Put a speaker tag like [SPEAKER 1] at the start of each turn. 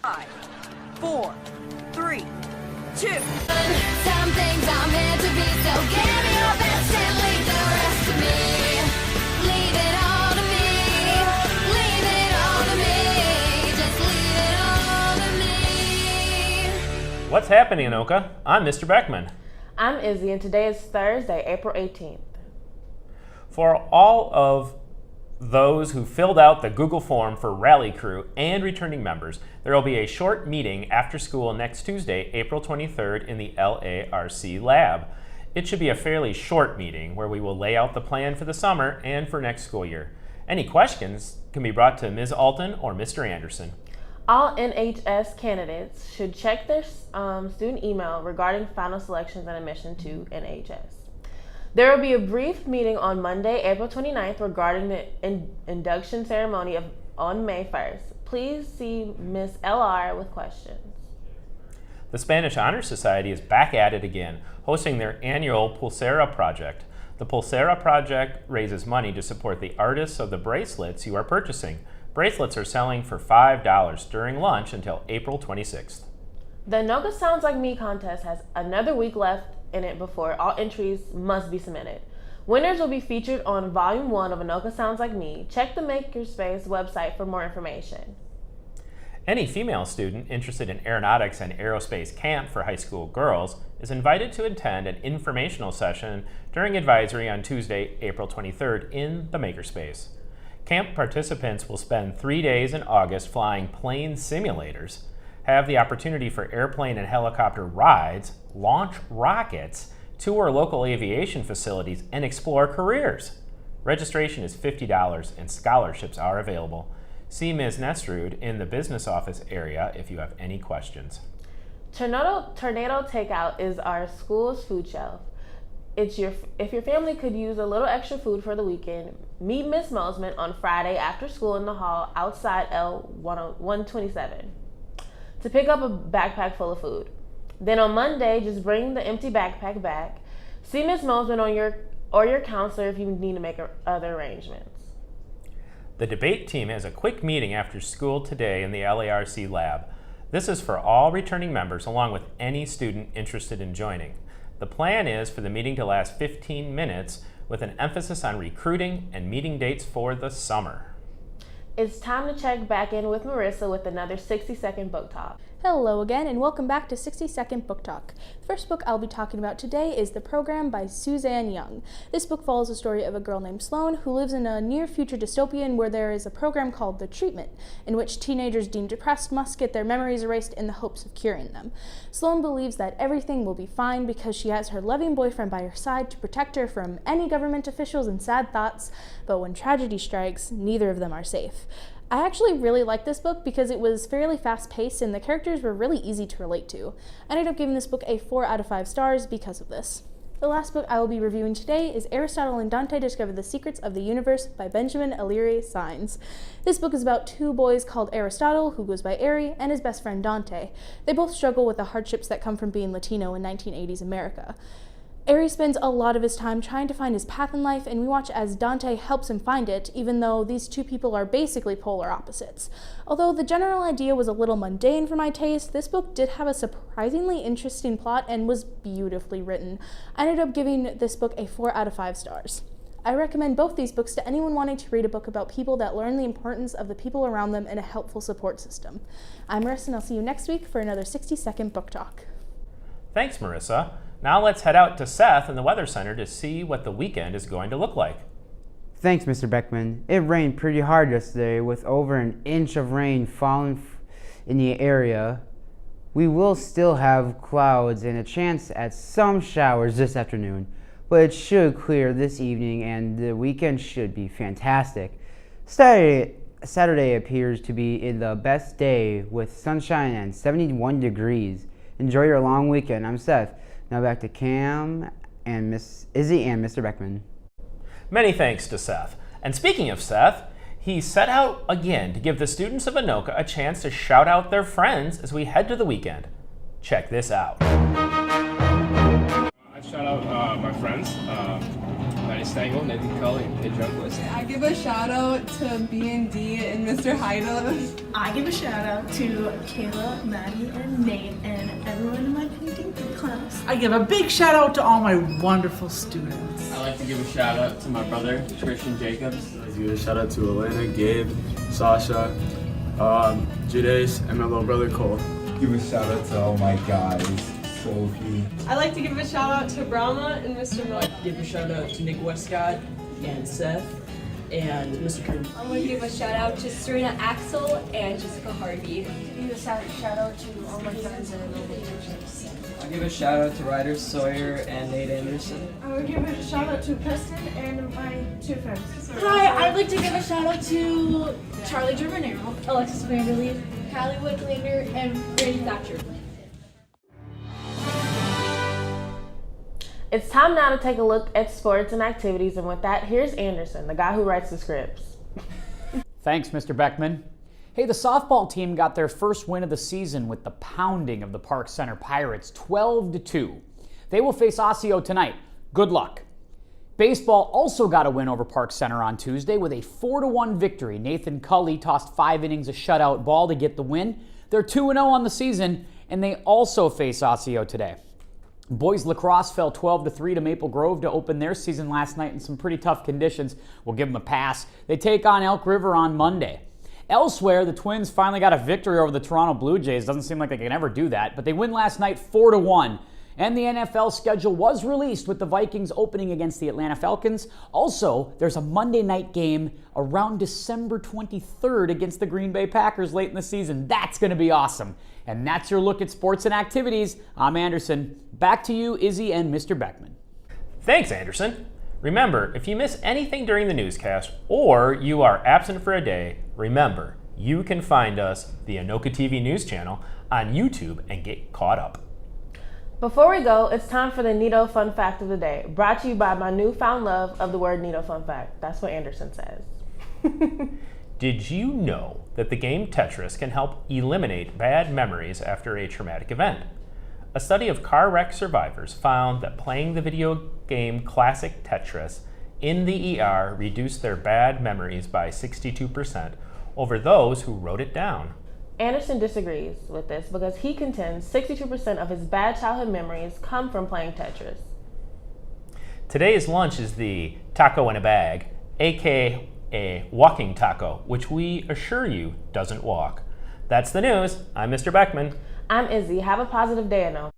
[SPEAKER 1] 5, 4, 3, 2.
[SPEAKER 2] Some things are meant to be, so give me your best and leave the rest to me. Leave it all to me. Leave it all to me. Just leave it all to me.
[SPEAKER 3] What's happening, Anoka? I'm Mr. Beckman.
[SPEAKER 4] I'm Izzy, and today is Thursday, April 18th.
[SPEAKER 3] For all of those who filled out the Google form for Rally Crew and returning members, there will be a short meeting after school next Tuesday, April 23rd in the LARC lab. It should be a fairly short meeting where we will lay out the plan for the summer and for next school year. Any questions can be brought to Ms. Alton or Mr. Anderson.
[SPEAKER 4] All NHS candidates should check their student email regarding final selections and admission to NHS. There will be a brief meeting on Monday, April 29th regarding the induction ceremony on May 1st. Please see Ms. LR with questions.
[SPEAKER 3] The Spanish Honor Society is back at it again, hosting their annual Pulsera project. The Pulsera project raises money to support the artists of the bracelets you are purchasing. Bracelets are selling for $5 during lunch until April 26th.
[SPEAKER 4] The Anoka Sounds Like Me contest has another week left in it before all entries must be submitted. Winners will be featured on Volume 1 of Anoka Sounds Like Me. Check the Makerspace website for more information.
[SPEAKER 3] Any female student interested in aeronautics and aerospace camp for high school girls is invited to attend an informational session during advisory on Tuesday, April 23rd in the Makerspace. Camp participants will spend 3 days in August flying plane simulators, have the opportunity for airplane and helicopter rides, launch rockets, tour local aviation facilities, and explore careers. Registration is $50 and scholarships are available. See Ms. Nestrud in the business office area if you have any questions.
[SPEAKER 4] Tornado Takeout is our school's food shelf. If your family could use a little extra food for the weekend, meet Miss Mosman on Friday after school in the hall outside L127 to pick up a backpack full of food. Then on Monday, just bring the empty backpack back. See Miss Mosman or your counselor if you need to make other arrangements.
[SPEAKER 3] The debate team has a quick meeting after school today in the LARC lab. This is for all returning members along with any student interested in joining. The plan is for the meeting to last 15 minutes with an emphasis on recruiting and meeting dates for the summer.
[SPEAKER 4] It's time to check back in with Marissa with another 60-second book talk.
[SPEAKER 5] Hello again, and welcome back to 60-Second Book Talk. The first book I'll be talking about today is The Program by Suzanne Young. This book follows the story of a girl named Sloane who lives in a near-future dystopian where there is a program called The Treatment, in which teenagers deemed depressed must get their memories erased in the hopes of curing them. Sloane believes that everything will be fine because she has her loving boyfriend by her side to protect her from any government officials and sad thoughts, but when tragedy strikes, neither of them are safe. I actually really liked this book because it was fairly fast-paced and the characters were really easy to relate to. I ended up giving this book a 4 out of 5 stars because of this. The last book I will be reviewing today is Aristotle and Dante Discover the Secrets of the Universe by Benjamin Alire Sainz. This book is about two boys called Aristotle, who goes by Ari, and his best friend Dante. They both struggle with the hardships that come from being Latino in 1980s America. Ari spends a lot of his time trying to find his path in life, and we watch as Dante helps him find it, even though these two people are basically polar opposites. Although the general idea was a little mundane for my taste, this book did have a surprisingly interesting plot and was beautifully written. I ended up giving this book a 4 out of 5 stars. I recommend both these books to anyone wanting to read a book about people that learn the importance of the people around them and a helpful support system. I'm Marissa, and I'll see you next week for another 60-Second Book Talk.
[SPEAKER 3] Thanks, Marissa. Now let's head out to Seth in the Weather Center to see what the weekend is going to look like.
[SPEAKER 6] Thanks, Mr. Beckman. It rained pretty hard yesterday with over an inch of rain falling in the area. We will still have clouds and a chance at some showers this afternoon, but it should clear this evening and the weekend should be fantastic. Saturday appears to be the best day with sunshine and 71 degrees. Enjoy your long weekend. I'm Seth. Now back to Cam and Miss Izzy and Mr. Beckman.
[SPEAKER 3] Many thanks to Seth. And speaking of Seth, he set out again to give the students of Anoka a chance to shout out their friends as we head to the weekend. Check this out.
[SPEAKER 7] I shout out my friends. Stengel, Nathan Cully, and Paige Junquist.
[SPEAKER 8] I give a shout out to B&D and Mr. Heidel.
[SPEAKER 9] I give a shout out to Kayla, Maddie, and Nate, and everyone in my painting class.
[SPEAKER 1] I give a big shout out to all my wonderful students.
[SPEAKER 7] I like to give a shout out to my brother, Christian Jacobs.
[SPEAKER 10] I'd like to give a shout out to Elena, Gabe, Sasha, Jadace, and my little brother Cole.
[SPEAKER 11] Give a shout out to all my guys, Sophie.
[SPEAKER 8] I like to give a shout out to Brahma and Mr. Miller.
[SPEAKER 12] Give a shout out to Nick Westcott and Seth and Mr. Kern.
[SPEAKER 13] I want to give a shout out to Serena Axel and Jessica Harvey.
[SPEAKER 9] Give a shout out to all my friends that I know the teachers.
[SPEAKER 12] I'll give a shout out to Ryder Sawyer and Nate Anderson.
[SPEAKER 9] I would give a shout out to Preston and my two friends.
[SPEAKER 13] Hi, I'd like to give a shout out to Charlie Germanero, Alexis Vanderleaf, Callie Wicklander, and Brady Thatcher.
[SPEAKER 4] It's time now to take a look at sports and activities, and with that, here's Anderson, the guy who writes the scripts.
[SPEAKER 14] Thanks, Mr. Beckman. Hey, the softball team got their first win of the season with the pounding of the Park Center Pirates, 12-2. They will face Osseo tonight. Good luck. Baseball also got a win over Park Center on Tuesday with a 4-1 victory. Nathan Cully tossed 5 innings of shutout ball to get the win. They're 2-0 on the season, and they also face Osseo today. Boys lacrosse fell 12-3 to Maple Grove to open their season last night in some pretty tough conditions. We'll give them a pass. They take on Elk River on Monday. Elsewhere, the Twins finally got a victory over the Toronto Blue Jays. Doesn't seem like they can ever do that, but they win last night 4-1. And the NFL schedule was released with the Vikings opening against the Atlanta Falcons. Also, there's a Monday night game around December 23rd against the Green Bay Packers late in the season. That's going to be awesome. And that's your look at sports and activities. I'm Anderson. Back to you, Izzy and Mr. Beckman.
[SPEAKER 3] Thanks, Anderson. Remember, if you miss anything during the newscast or you are absent for a day, remember, you can find us, the Anoka TV news channel, on YouTube and get caught up.
[SPEAKER 4] Before we go, it's time for the Neato Fun Fact of the Day, brought to you by my newfound love of the word Neato Fun Fact. That's what Anderson says.
[SPEAKER 3] Did you know that the game Tetris can help eliminate bad memories after a traumatic event? A study of car wreck survivors found that playing the video game classic Tetris in the ER reduced their bad memories by 62% over those who wrote it down.
[SPEAKER 4] Anderson disagrees with this because he contends 62% of his bad childhood memories come from playing Tetris.
[SPEAKER 3] Today's lunch is the taco in a bag, aka a walking taco, which we assure you doesn't walk. That's the news. I'm Mr. Beckman.
[SPEAKER 4] I'm Izzy. Have a positive day, Anoka.